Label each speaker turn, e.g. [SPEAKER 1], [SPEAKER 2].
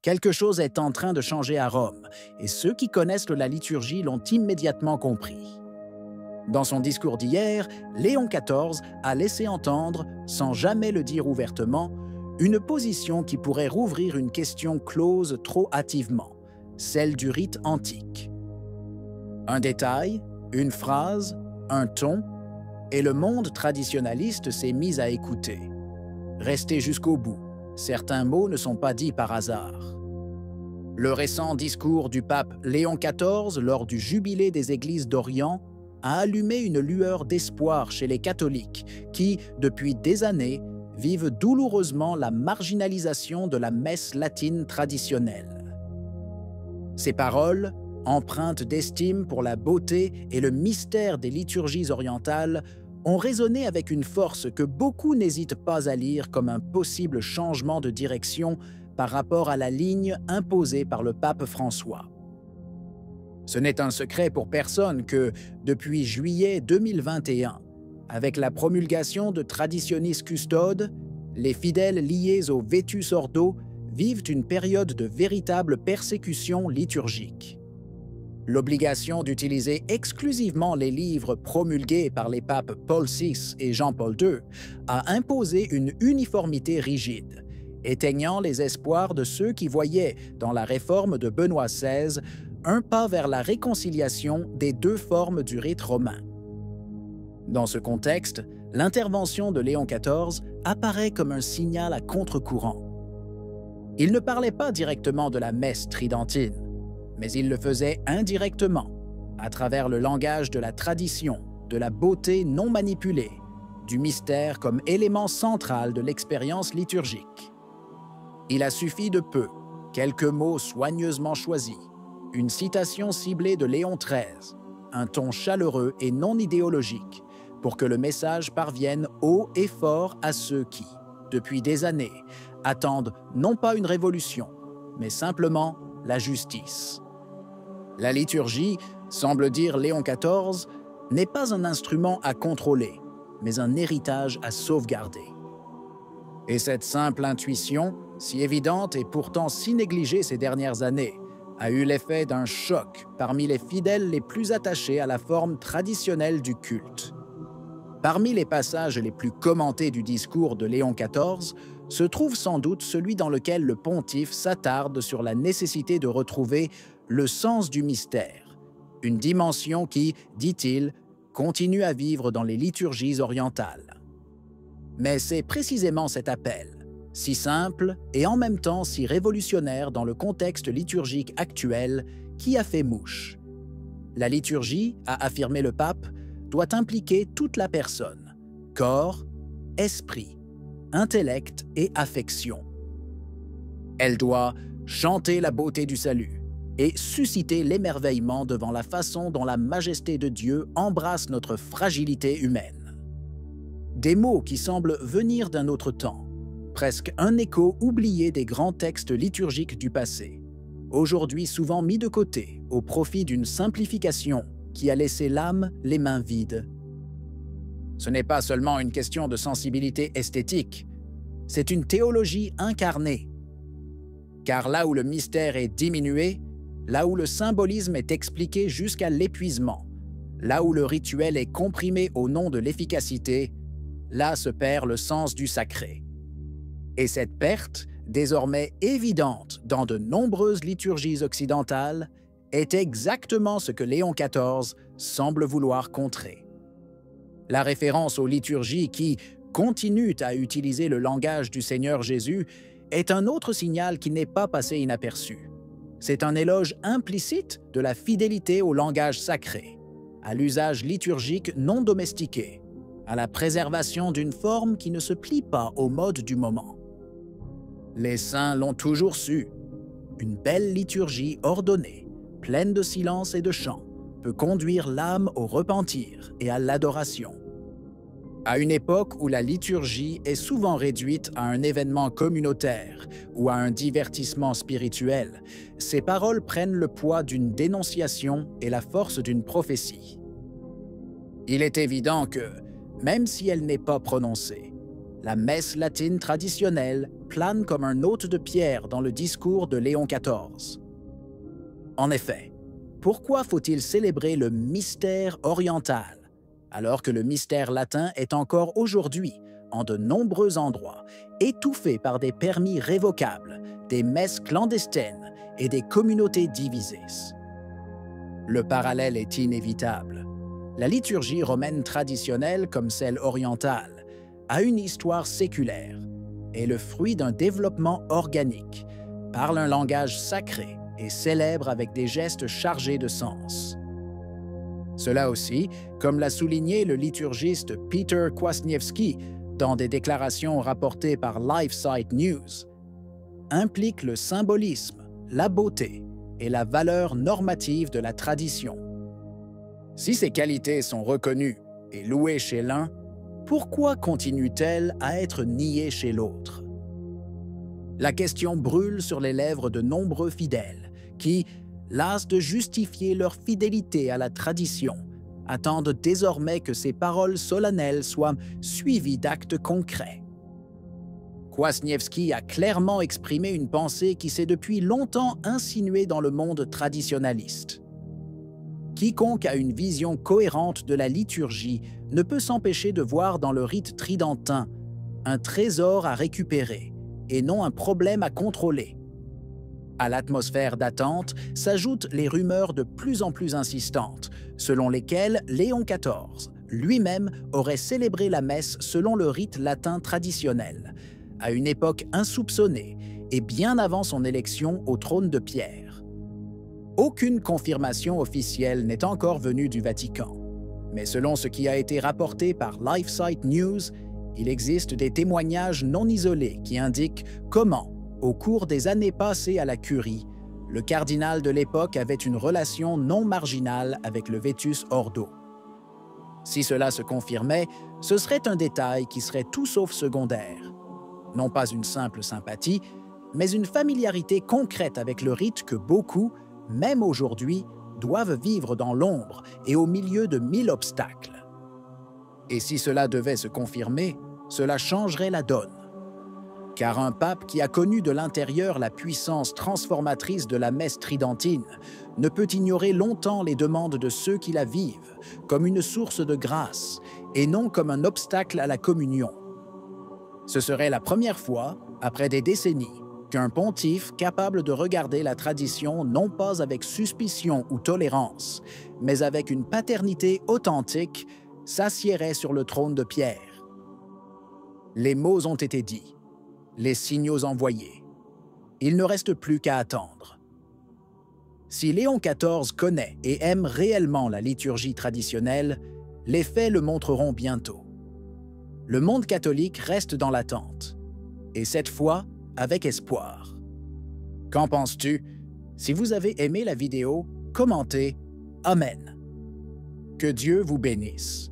[SPEAKER 1] Quelque chose est en train de changer à Rome, et ceux qui connaissent la liturgie l'ont immédiatement compris. Dans son discours d'hier, Léon XIV a laissé entendre, sans jamais le dire ouvertement, une position qui pourrait rouvrir une question close trop hâtivement, celle du rite antique. Un détail, une phrase, un ton, et le monde traditionnaliste s'est mis à écouter. Restez jusqu'au bout, certains mots ne sont pas dits par hasard. Le récent discours du pape Léon XIV lors du jubilé des églises d'Orient a allumé une lueur d'espoir chez les catholiques qui, depuis des années, vivent douloureusement la marginalisation de la messe latine traditionnelle. Ces paroles, empreintes d'estime pour la beauté et le mystère des liturgies orientales, ont résonné avec une force que beaucoup n'hésitent pas à lire comme un possible changement de direction par rapport à la ligne imposée par le pape François. Ce n'est un secret pour personne que, depuis juillet 2021, avec la promulgation de Traditionis Custode, les fidèles liés au Vetus Ordo vivent une période de véritable persécution liturgique. L'obligation d'utiliser exclusivement les livres promulgués par les papes Paul VI et Jean-Paul II a imposé une uniformité rigide, éteignant les espoirs de ceux qui voyaient dans la réforme de Benoît XVI un pas vers la réconciliation des deux formes du rite romain. Dans ce contexte, l'intervention de Léon XIV apparaît comme un signal à contre-courant. Il ne parlait pas directement de la messe tridentine, mais il le faisait indirectement, à travers le langage de la tradition, de la beauté non manipulée, du mystère comme élément central de l'expérience liturgique. Il a suffi de peu, quelques mots soigneusement choisis, une citation ciblée de Léon XIII, un ton chaleureux et non idéologique, pour que le message parvienne haut et fort à ceux qui, depuis des années, attendent non pas une révolution, mais simplement la justice. La liturgie, semble dire Léon XIV, n'est pas un instrument à contrôler, mais un héritage à sauvegarder. Et cette simple intuition, si évidente et pourtant si négligée ces dernières années, a eu l'effet d'un choc parmi les fidèles les plus attachés à la forme traditionnelle du culte. Parmi les passages les plus commentés du discours de Léon XIV se trouve sans doute celui dans lequel le pontife s'attarde sur la nécessité de retrouver le sens du mystère, une dimension qui, dit-il, continue à vivre dans les liturgies orientales. Mais c'est précisément cet appel, si simple et en même temps si révolutionnaire dans le contexte liturgique actuel, qui a fait mouche. La liturgie, a affirmé le pape, doit impliquer toute la personne, corps, esprit, intellect et affection. Elle doit chanter la beauté du salut et susciter l'émerveillement devant la façon dont la majesté de Dieu embrasse notre fragilité humaine. Des mots qui semblent venir d'un autre temps, presque un écho oublié des grands textes liturgiques du passé, aujourd'hui souvent mis de côté au profit d'une simplification qui a laissé l'âme les mains vides. Ce n'est pas seulement une question de sensibilité esthétique, c'est une théologie incarnée. Car là où le mystère est diminué, là où le symbolisme est expliqué jusqu'à l'épuisement, là où le rituel est comprimé au nom de l'efficacité, là se perd le sens du sacré. Et cette perte, désormais évidente dans de nombreuses liturgies occidentales, est exactement ce que Léon XIV semble vouloir contrer. La référence aux liturgies qui continuent à utiliser le langage du Seigneur Jésus est un autre signal qui n'est pas passé inaperçu. C'est un éloge implicite de la fidélité au langage sacré, à l'usage liturgique non domestiqué, à la préservation d'une forme qui ne se plie pas aux modes du moment. Les saints l'ont toujours su. Une belle liturgie ordonnée, pleine de silence et de chant, peut conduire l'âme au repentir et à l'adoration. À une époque où la liturgie est souvent réduite à un événement communautaire ou à un divertissement spirituel, ces paroles prennent le poids d'une dénonciation et la force d'une prophétie. Il est évident que, même si elle n'est pas prononcée, la messe latine traditionnelle plane comme un hôte de pierre dans le discours de Léon XIV. En effet, pourquoi faut-il célébrer le mystère oriental alors que le mystère latin est encore aujourd'hui, en de nombreux endroits, étouffé par des permis révocables, des messes clandestines et des communautés divisées? Le parallèle est inévitable. La liturgie romaine traditionnelle, comme celle orientale, a une histoire séculaire, est le fruit d'un développement organique, parle un langage sacré et célèbre avec des gestes chargés de sens. Cela aussi, comme l'a souligné le liturgiste Peter Kwasniewski dans des déclarations rapportées par LifeSite News, implique le symbolisme, la beauté et la valeur normative de la tradition. Si ces qualités sont reconnues et louées chez l'un, pourquoi continuent-elles à être niées chez l'autre? La question brûle sur les lèvres de nombreux fidèles qui, las de justifier leur fidélité à la tradition, attendent désormais que ces paroles solennelles soient suivies d'actes concrets. Kwasniewski a clairement exprimé une pensée qui s'est depuis longtemps insinuée dans le monde traditionnaliste. Quiconque a une vision cohérente de la liturgie ne peut s'empêcher de voir dans le rite tridentin un trésor à récupérer et non un problème à contrôler. À l'atmosphère d'attente s'ajoutent les rumeurs de plus en plus insistantes, selon lesquelles Léon XIV lui-même aurait célébré la messe selon le rite latin traditionnel, à une époque insoupçonnée et bien avant son élection au trône de pierre. Aucune confirmation officielle n'est encore venue du Vatican, mais selon ce qui a été rapporté par LifeSite News, il existe des témoignages non isolés qui indiquent comment, au cours des années passées à la curie, le cardinal de l'époque avait une relation non marginale avec le Vetus Ordo. Si cela se confirmait, ce serait un détail qui serait tout sauf secondaire. Non pas une simple sympathie, mais une familiarité concrète avec le rite que beaucoup, même aujourd'hui, doivent vivre dans l'ombre et au milieu de 1000 obstacles. Et si cela devait se confirmer, cela changerait la donne. Car un pape qui a connu de l'intérieur la puissance transformatrice de la messe tridentine ne peut ignorer longtemps les demandes de ceux qui la vivent, comme une source de grâce, et non comme un obstacle à la communion. Ce serait la première fois, après des décennies, qu'un pontife capable de regarder la tradition non pas avec suspicion ou tolérance, mais avec une paternité authentique, s'assiérait sur le trône de pierre. Les mots ont été dits, les signaux envoyés. Il ne reste plus qu'à attendre. Si Léon XIV connaît et aime réellement la liturgie traditionnelle, les faits le montreront bientôt. Le monde catholique reste dans l'attente, et cette fois, avec espoir. Qu'en penses-tu? Si vous avez aimé la vidéo, commentez. Amen. Que Dieu vous bénisse.